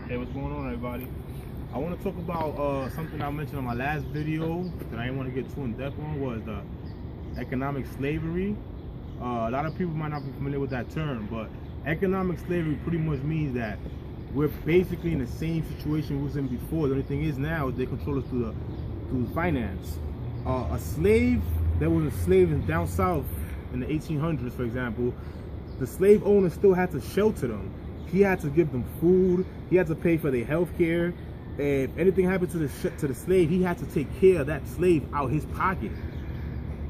Hey, what's going on, everybody? I want to talk about something I mentioned in my last video that I didn't want to get too in depth on, was the economic slavery. A lot of people might not be familiar with that term, but economic slavery pretty much means that we're basically in the same situation we was in before. The only thing is now they control us through finance. A slave that was a slave in down south in the 1800s, for example, the slave owner still had to shelter them. He had to give them food. He had to pay for their health care. If anything happened to the slave, he had to take care of that slave out his pocket.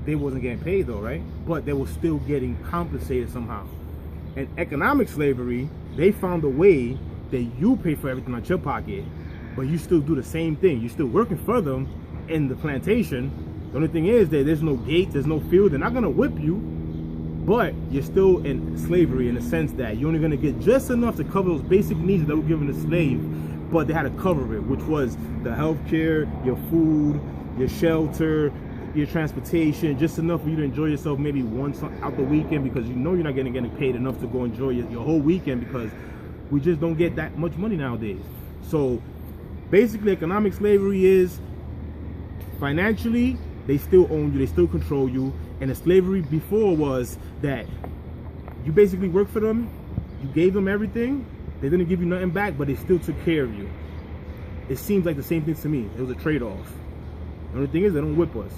They wasn't getting paid though, right? But they were still getting compensated somehow. And economic slavery, they found a way that you pay for everything out your pocket, but you still do the same thing. You're still working for them in the plantation. The only thing is that there's no gate, there's no field. They're not gonna whip you, but you're still in slavery in the sense that you're only gonna get just enough to cover those basic needs that were given the slave, but they had to cover it, which was the health care, your food, your shelter, your transportation, just enough for you to enjoy yourself maybe once out the weekend, because you know you're not getting paid enough to go enjoy your whole weekend, because we just don't get that much money nowadays. So basically economic slavery is financially, they still own you, they still control you. And the slavery before was that you basically worked for them, you gave them everything, they didn't give you nothing back, but they still took care of you. It seems like the same thing to me. It was a trade-off. The only thing is they don't whip us.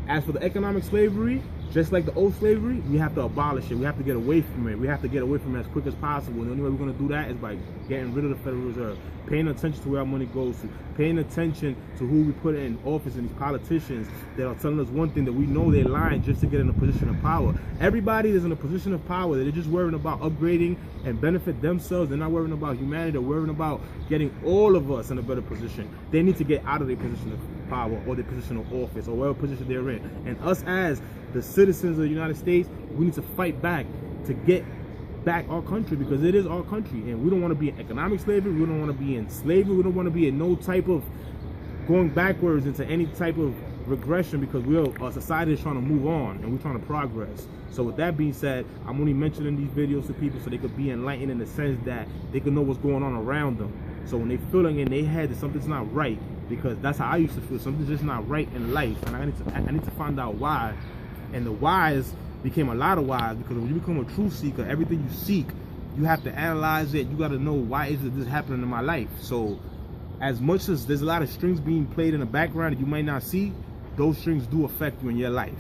As for the economic slavery, just like the old slavery, we have to abolish it. We have to get away from it. We have to get away from it as quick as possible. And the only way we're going to do that is by getting rid of the Federal Reserve, paying attention to where our money goes to, paying attention to who we put in office and these politicians that are telling us one thing that we know they're lying just to get in a position of power. Everybody that's in a position of power, they're just worrying about upgrading and benefit themselves. They're not worrying about humanity. They're worrying about getting all of us in a better position. They need to get out of their position of power or their position of office or whatever position they're in. And us as the citizens of the United States, we need to fight back to get back our country, because it is our country, and we don't want to be in economic slavery. We don't want to be in slavery. We don't want to be in no type of going backwards into any type of regression, because our society is trying to move on and we're trying to progress. So with that being said, I'm only mentioning these videos to people so they could be enlightened in the sense that they could know what's going on around them. So when they're feeling in their head that something's not right, because that's how I used to feel, something's just not right in life, and I need to find out why. And the whys became a lot of whys, because when you become a truth seeker, everything you seek, you have to analyze it. You got to know, why is this happening in my life? So as much as there's a lot of strings being played in the background that you might not see, those strings do affect you in your life.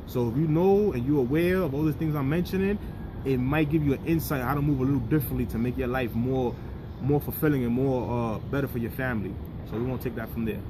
So if you know and you're aware of all the things I'm mentioning, it might give you an insight how to move a little differently to make your life more fulfilling and more better for your family. So we won't take that from there.